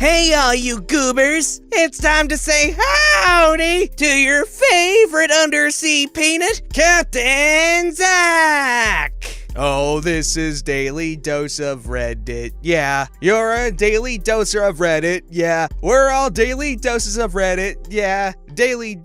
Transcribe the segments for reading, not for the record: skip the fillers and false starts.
Hey all you goobers, it's time to say howdy to your favorite undersea peanut, Captain Zach! Oh, this is Daily Dose of Reddit. Yeah, you're a daily doser of Reddit. Yeah, we're all daily doses of Reddit. Yeah, daily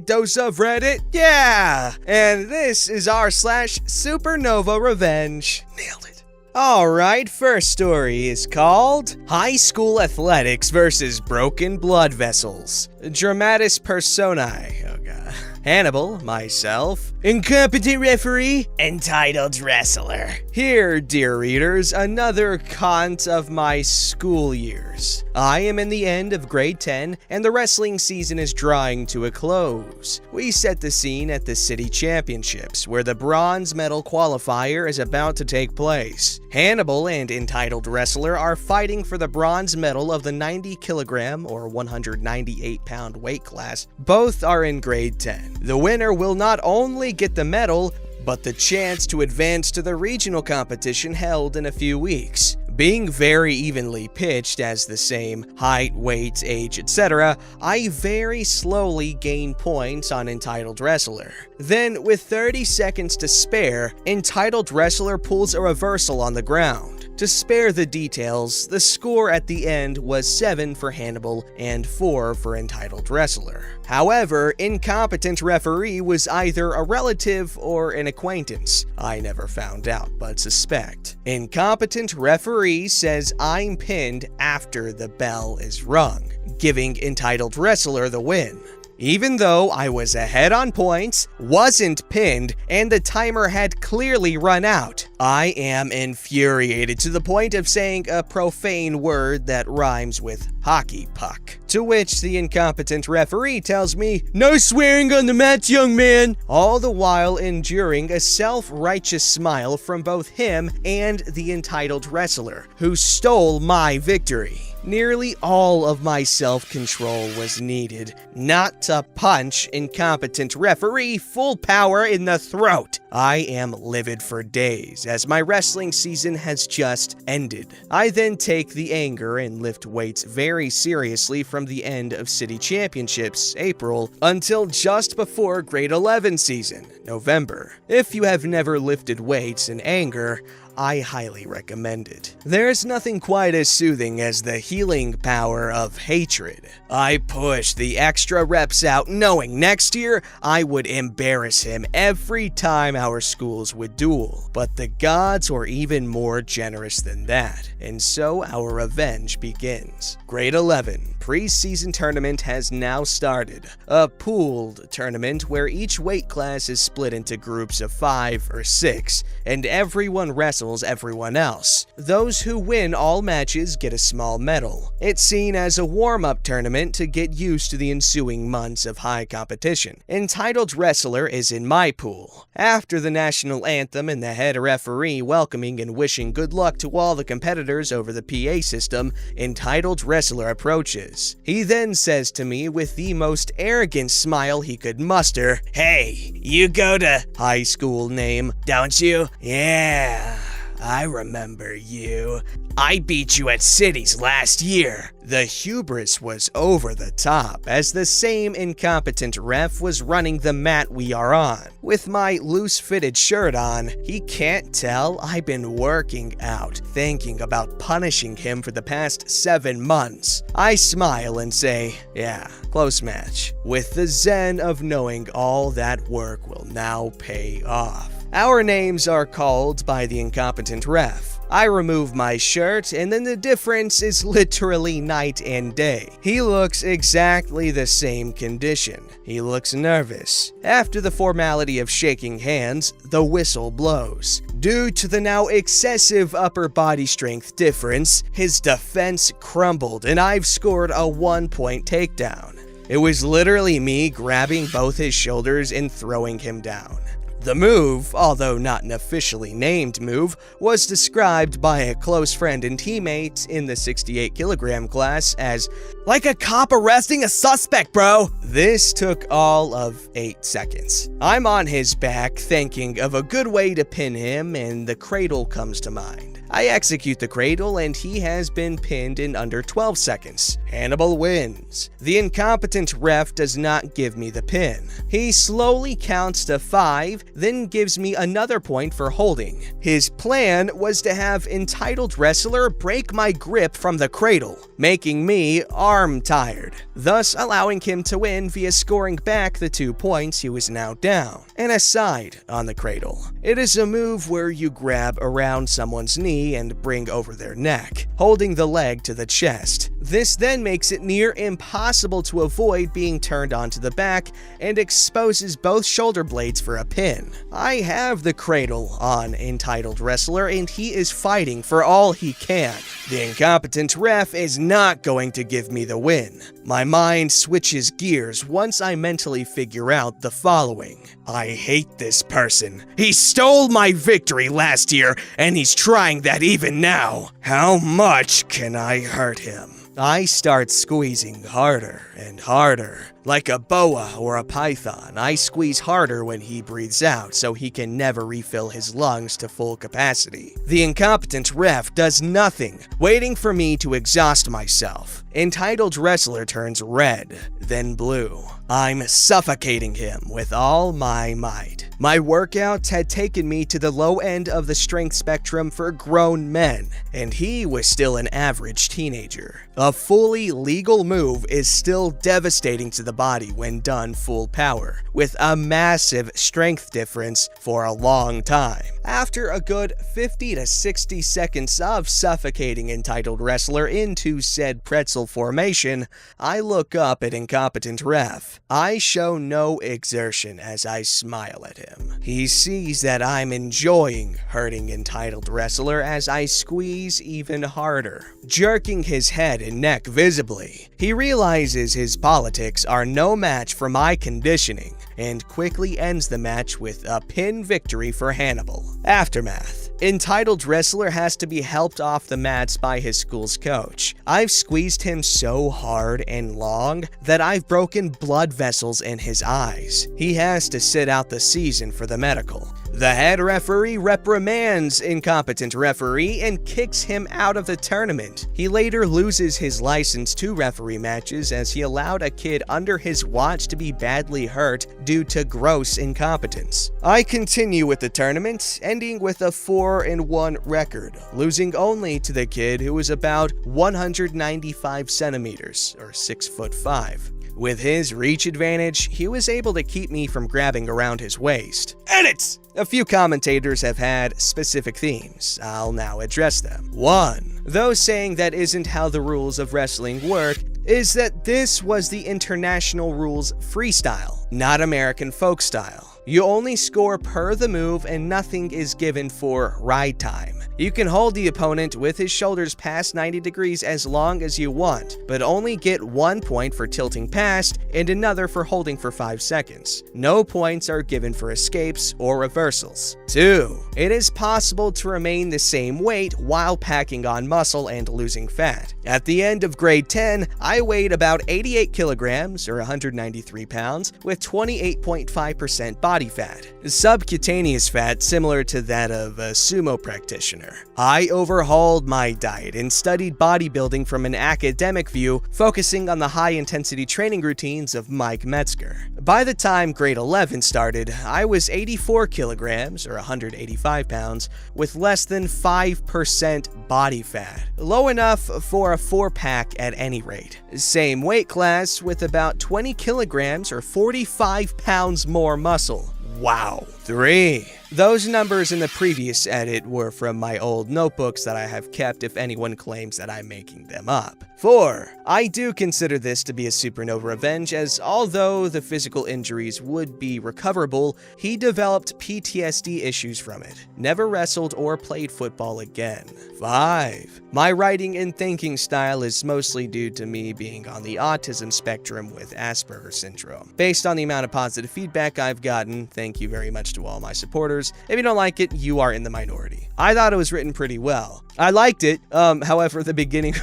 dose of Reddit. Yeah, and this is r/SupernovaRevenge. Nailed it. Alright, first story is called High School Athletics versus Broken Blood Vessels. Dramatis Personae. Oh god. Hannibal, myself, incompetent referee, entitled wrestler. Here, dear readers, another cont of my school years. I am in the end of grade 10, and the wrestling season is drawing to a close. We set the scene at the city championships, where the bronze medal qualifier is about to take place. Hannibal and entitled wrestler are fighting for the bronze medal of the 90 kilogram or 198-pound weight class. Both are in grade 10. The winner will not only get the medal, but the chance to advance to the regional competition held in a few weeks. Being very evenly pitched as the same height, weight, age, etc., I very slowly gain points on entitled wrestler. Then, with 30 seconds to spare, entitled wrestler pulls a reversal on the ground. To spare the details, the score at the end was 7 for Hannibal and 4 for entitled wrestler. However, incompetent referee was either a relative or an acquaintance. I never found out, but suspect. Incompetent referee says I'm pinned after the bell is rung, giving entitled wrestler the win. Even though I was ahead on points, wasn't pinned, and the timer had clearly run out, I am infuriated to the point of saying a profane word that rhymes with hockey puck. To which the incompetent referee tells me, "No swearing on the mat, young man," all the while enduring a self-righteous smile from both him and the entitled wrestler, who stole my victory. Nearly all of my self-control was needed, not to punch incompetent referee full power in the throat. I am livid for days, as my wrestling season has just ended. I then take the anger and lift weights very seriously from the end of city championships, April, until just before grade 11 season, November. If you have never lifted weights in anger, I highly recommend it. There's nothing quite as soothing as the healing power of hatred. I pushed the extra reps out knowing next year I would embarrass him every time our schools would duel. But the gods were even more generous than that, and so our revenge begins. Grade 11 preseason tournament has now started. A pooled tournament where each weight class is split into groups of 5 or 6, and everyone wrestles everyone else. Those who win all matches get a small medal. It's seen as a warm-up tournament to get used to the ensuing months of high competition. Entitled wrestler is in my pool. After the national anthem and the head referee welcoming and wishing good luck to all the competitors over the PA system, entitled wrestler approaches. He then says to me with the most arrogant smile he could muster, "Hey, you go to high school name, don't you? Yeah, I remember you. I beat you at cities last year." The hubris was over the top, as the same incompetent ref was running the mat we are on. With my loose-fitted shirt on, he can't tell I've been working out, thinking about punishing him for the past 7 months. I smile and say, "Yeah, close match," with the zen of knowing all that work will now pay off. Our names are called by the incompetent ref. I remove my shirt, and then the difference is literally night and day. He looks exactly the same condition. He looks nervous. After the formality of shaking hands, the whistle blows. Due to the now excessive upper body strength difference, his defense crumbled, and I've scored a 1-point takedown. It was literally me grabbing both his shoulders and throwing him down. The move, although not an officially named move, was described by a close friend and teammate in the 68 kilogram class as, "like a cop arresting a suspect, bro." This took all of 8 seconds. I'm on his back thinking of a good way to pin him, and the cradle comes to mind. I execute the cradle and he has been pinned in under 12 seconds. Hannibal wins. The incompetent ref does not give me the pin. He slowly counts to 5, then gives me another point for holding. His plan was to have entitled wrestler break my grip from the cradle, making me arm tired, thus allowing him to win via scoring back the 2 points he was now down. An aside on the cradle. It is a move where you grab around someone's knee and bring over their neck, holding the leg to the chest. This then makes it near impossible to avoid being turned onto the back and exposes both shoulder blades for a pin. I have the cradle on entitled wrestler and he is fighting for all he can. The incompetent ref is not going to give me the win. My mind switches gears once I mentally figure out the following. I hate this person. He stole my victory last year and he's trying that even now. How much can I hurt him? I start squeezing harder and harder. Like a boa or a python, I squeeze harder when he breathes out so he can never refill his lungs to full capacity. The incompetent ref does nothing, waiting for me to exhaust myself. Entitled wrestler turns red, then blue. I'm suffocating him with all my might. My workouts had taken me to the low end of the strength spectrum for grown men, and he was still an average teenager. A fully legal move is still devastating to the body when done full power, with a massive strength difference for a long time. After a good 50 to 60 seconds of suffocating entitled wrestler into said pretzel formation, I look up at incompetent ref. I show no exertion as I smile at him. He sees that I'm enjoying hurting entitled wrestler as I squeeze even harder, jerking his head and neck visibly. He realizes his politics are no match for my conditioning and quickly ends the match with a pin victory for Hannibal. Aftermath. Entitled wrestler has to be helped off the mats by his school's coach. I've squeezed him so hard and long that I've broken blood vessels in his eyes. He has to sit out the season for the medical. The head referee reprimands incompetent referee and kicks him out of the tournament. He later loses his license to referee matches as he allowed a kid under his watch to be badly hurt due to gross incompetence. I continue with the tournament, ending with a 4-1 record, losing only to the kid who was about 195 centimeters or 6'5". With his reach advantage, he was able to keep me from grabbing around his waist. Edits! A few commentators have had specific themes. I'll now address them. 1. Those saying that isn't how the rules of wrestling work is that this was the international rules freestyle, not American folk style. You only score per the move and nothing is given for ride time. You can hold the opponent with his shoulders past 90 degrees as long as you want, but only get 1 point for tilting past and another for holding for 5 seconds. No points are given for escapes or reversals. 2. It is possible to remain the same weight while packing on muscle and losing fat. At the end of grade 10, I weighed about 88 kilograms or 193 pounds with 28.5% body fat. Subcutaneous fat similar to that of a sumo practitioner. I overhauled my diet and studied bodybuilding from an academic view, focusing on the high-intensity training routines of Mike Metzger. By the time grade 11 started, I was 84 kilograms or 185 pounds with less than 5% body fat. Low enough for a 4-pack at any rate. Same weight class with about 20 kilograms or 45 pounds more muscle. Wow. 3. Those numbers in the previous edit were from my old notebooks that I have kept if anyone claims that I'm making them up. 4. I do consider this to be a SupernovaRevenge, as although the physical injuries would be recoverable, he developed PTSD issues from it, never wrestled or played football again. 5. My writing and thinking style is mostly due to me being on the autism spectrum with Asperger's syndrome. Based on the amount of positive feedback I've gotten, thank you very much to all my supporters. If you don't like it, you are in the minority. I thought it was written pretty well. I liked it, however, the beginning,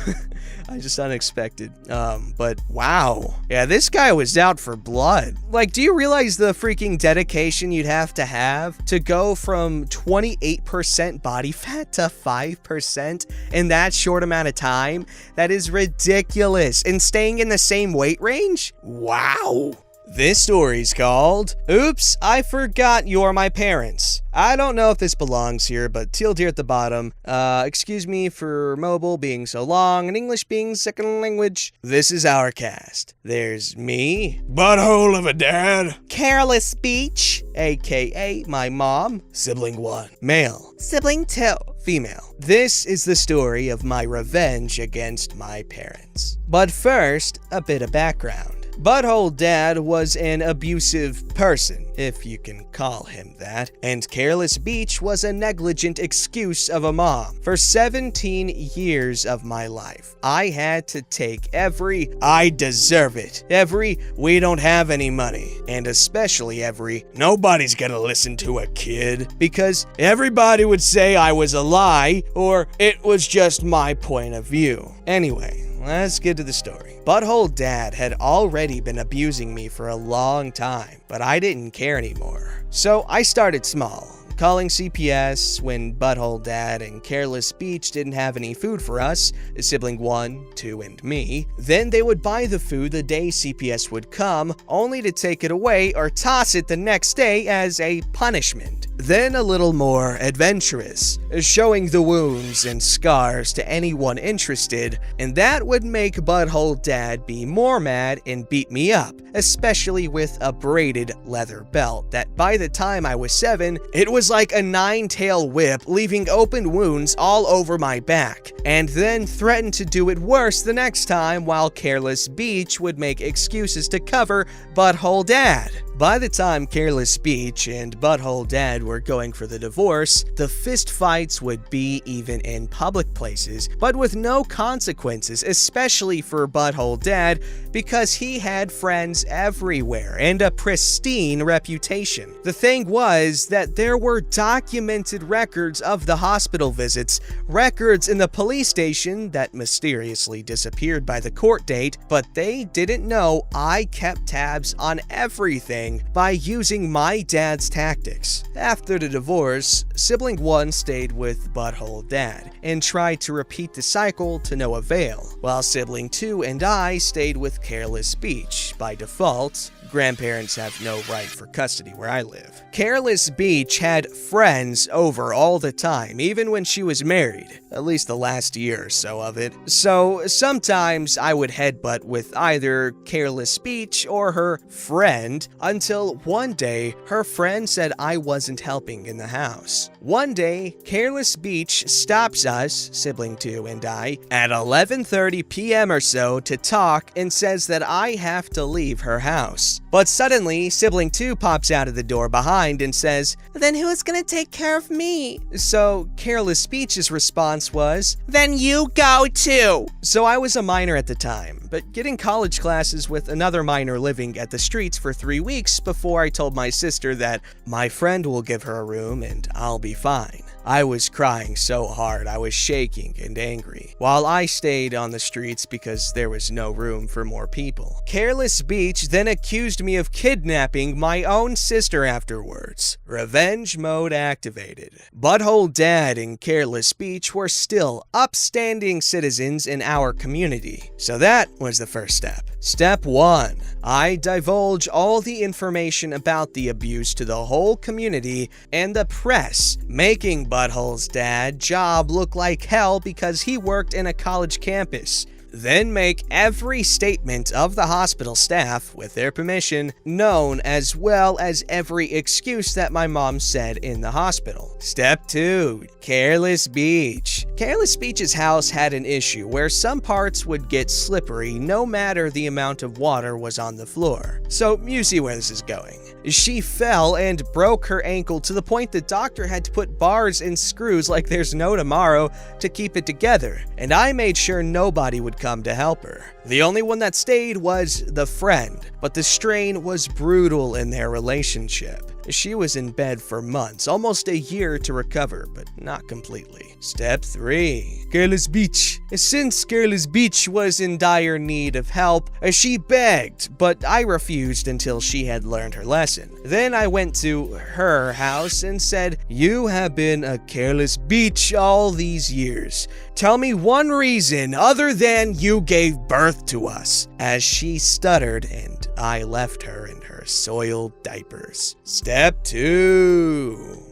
I just unexpected. But wow. Yeah, this guy was out for blood. Like, do you realize the freaking dedication you'd have to go from 28% body fat to 5% in that short amount of time? That is ridiculous. And staying in the same weight range? Wow. This story's called, Oops, I Forgot You're My Parents. I don't know if this belongs here, but teal deer at the bottom. Excuse me for mobile being so long and English being second language. This is our cast. There's me, butthole of a dad, careless speech, aka my mom, sibling 1, male, sibling 2, female. This is the story of my revenge against my parents. But first, a bit of background. Butthole Dad was an abusive person, if you can call him that, and Careless Beach was a negligent excuse of a mom. For 17 years of my life, I had to take every "I deserve it," every "we don't have any money," and especially every "nobody's gonna listen to a kid," because everybody would say I was a lie or it was just my point of view. Anyway, let's get to the story. Butthole Dad had already been abusing me for a long time, but I didn't care anymore. So I started small, calling CPS when Butthole Dad and Careless Beach didn't have any food for us, sibling 1, 2, and me. Then they would buy the food the day CPS would come, only to take it away or toss it the next day as a punishment. Then a little more adventurous, showing the wounds and scars to anyone interested, and that would make Butthole Dad be more mad and beat me up, especially with a braided leather belt that by the time I was 7, it was like a 9-tail whip, leaving open wounds all over my back, and then threatened to do it worse the next time while Careless Beach would make excuses to cover Butthole Dad. By the time Careless Beach and Butthole Dad were going for the divorce, the fist fights would be even in public places, but with no consequences, especially for Butthole Dad, because he had friends everywhere and a pristine reputation. The thing was that there were documented records of the hospital visits, records in the police station that mysteriously disappeared by the court date, but they didn't know I kept tabs on everything by using my dad's tactics. After the divorce, sibling 1 stayed with Butthole Dad and tried to repeat the cycle to no avail, while sibling 2 and I stayed with Careless Beach. By default, grandparents have no right for custody where I live. Careless Beach had friends over all the time, even when she was married, at least the last year or so of it. So sometimes I would headbutt with either Careless Beach or her friend, until one day her friend said I wasn't helping in the house. One day, Careless Beach stops us, sibling 2 and I, at 11:30 p.m. or so to talk and says that I have to leave her house. But suddenly, sibling 2 pops out of the door behind and says, "Then who's gonna take care of me?" So Careless Beach's response was, "Then you go too." So I was a minor at the time, but getting college classes with another minor living at the streets for 3 weeks before I told my sister that my friend will give her a room and I'll be fine. I was crying so hard I was shaking and angry, while I stayed on the streets because there was no room for more people. Careless Beach then accused me of kidnapping my own sister afterwards. Revenge mode activated. Butthole Dad and Careless Beach were still upstanding citizens in our community, so that was the first step. Step 1. I divulge all the information about the abuse to the whole community and the press, making Butthole's dad job look like hell because he worked in a college campus. Then make every statement of the hospital staff, with their permission, known, as well as every excuse that my mom said in the hospital. Step 2. Careless Beach. Careless Beach's house had an issue where some parts would get slippery no matter the amount of water was on the floor. So you see where this is going. She fell and broke her ankle to the point the doctor had to put bars and screws like there's no tomorrow to keep it together, and I made sure nobody would come to help her. The only one that stayed was the friend, but the strain was brutal in their relationship. She was in bed for months, almost a year to recover, but not completely. Step 3. Careless Beach. Since Careless Beach was in dire need of help, she begged, but I refused until she had learned her lesson. Then I went to her house and said, "You have been a careless beach all these years. Tell me one reason other than you gave birth to us," as she stuttered and I left her in her soiled diapers. Step 2.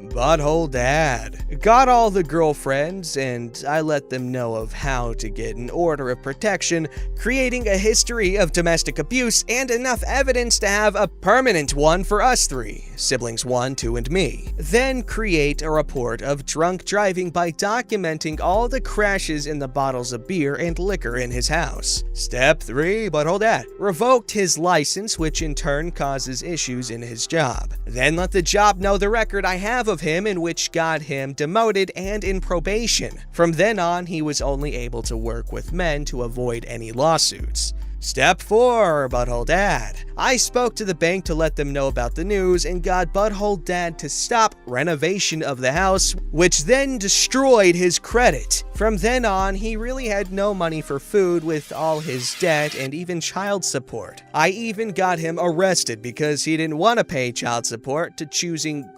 Butthole Dad. Got all the girlfriends, and I let them know of how to get an order of protection, creating a history of domestic abuse and enough evidence to have a permanent one for us 3, siblings 1, 2, and me. Then create a report of drunk driving by documenting all the crashes in the bottles of beer and liquor in his house. Step 3, Butthole Dad. Revoked his license, which in turn causes issues in his job. Then let the job know the record I have of him, in which got him demoted and in probation. From then on, he was only able to work with men to avoid any lawsuits. Step 4, Butthole Dad. I spoke to the bank to let them know about the news and got Butthole Dad to stop renovation of the house, which then destroyed his credit. From then on, he really had no money for food with all his debt and even child support. I even got him arrested because he didn't want to pay child support to choosing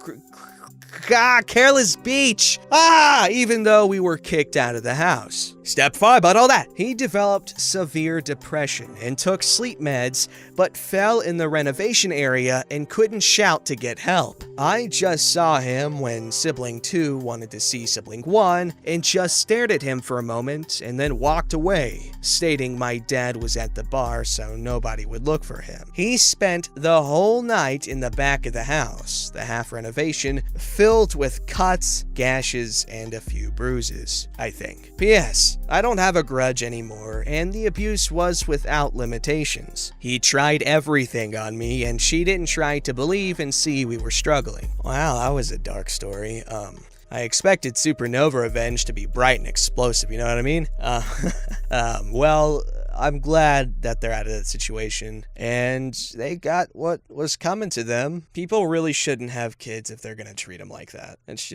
Careless Beach. Even though we were kicked out of the house. Step 5, about all that. He developed severe depression and took sleep meds, but fell in the renovation area and couldn't shout to get help. I just saw him when sibling 2 wanted to see sibling 1 and just stared at him for a moment and then walked away, stating my dad was at the bar so nobody would look for him. He spent the whole night in the back of the house, the half renovation, filled with cuts, gashes, and a few bruises, I think. P.S. I don't have a grudge anymore, and the abuse was without limitations. He tried everything on me, and she didn't try to believe and see we were struggling. Wow, that was a dark story. I expected SupernovaRevenge to be bright and explosive, you know what I mean? Well, I'm glad that they're out of that situation, and they got what was coming to them. People really shouldn't have kids if they're gonna treat them like that. That's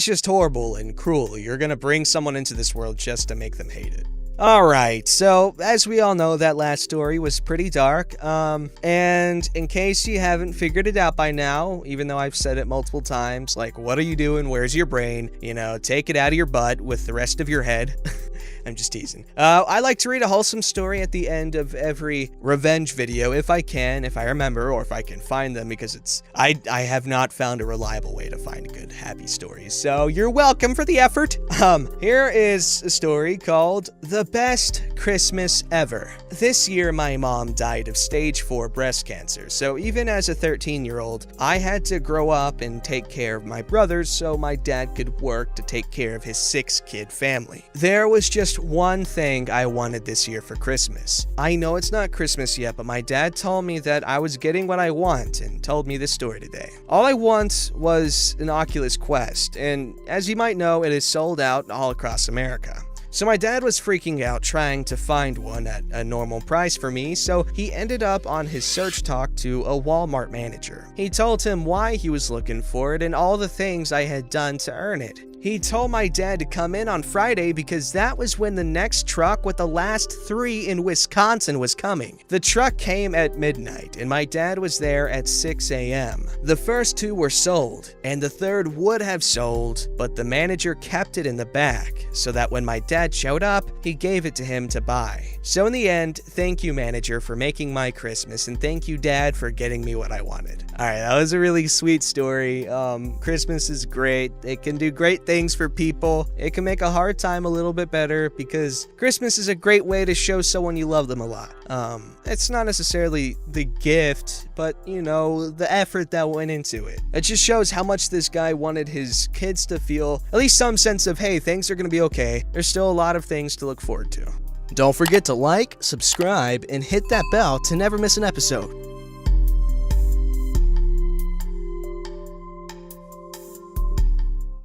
just horrible and cruel. You're gonna bring someone into this world just to make them hate it. Alright, so as we all know, that last story was pretty dark, and in case you haven't figured it out by now, even though I've said it multiple times, like, what are you doing, where's your brain, take it out of your butt with the rest of your head. I'm just teasing. I like to read a wholesome story at the end of every revenge video, if I can, if I remember, or if I can find them, because I have not found a reliable way to find good, happy stories. So you're welcome for the effort. Here is a story called The Best Christmas Ever. This year, my mom died of stage 4 breast cancer, so even as a 13-year-old, I had to grow up and take care of my brothers so my dad could work to take care of his 6-kid family. There was just one thing I wanted this year for Christmas. I know it's not Christmas yet, but my dad told me that I was getting what I want and told me this story today. All I want was an Oculus Quest, and as you might know, it is sold out all across America. So my dad was freaking out trying to find one at a normal price for me, so he ended up on his search talk to a Walmart manager. He told him why he was looking for it and all the things I had done to earn it. He told my dad to come in on Friday because that was when the next truck with the last 3 in Wisconsin was coming. The truck came at midnight, and my dad was there at 6 a.m. The first 2 were sold, and the third would have sold, but the manager kept it in the back, so that when my dad showed up, he gave it to him to buy. So in the end, thank you, manager, for making my Christmas, and thank you, Dad, for getting me what I wanted. Alright, that was a really sweet story. Christmas is great. It can do great things for people. It can make a hard time a little bit better because Christmas is a great way to show someone you love them a lot. It's not necessarily the gift, but, the effort that went into it. It just shows how much this guy wanted his kids to feel at least some sense of, hey, things are going to be okay. There's still a lot of things to look forward to. Don't forget to like, subscribe, and hit that bell to never miss an episode.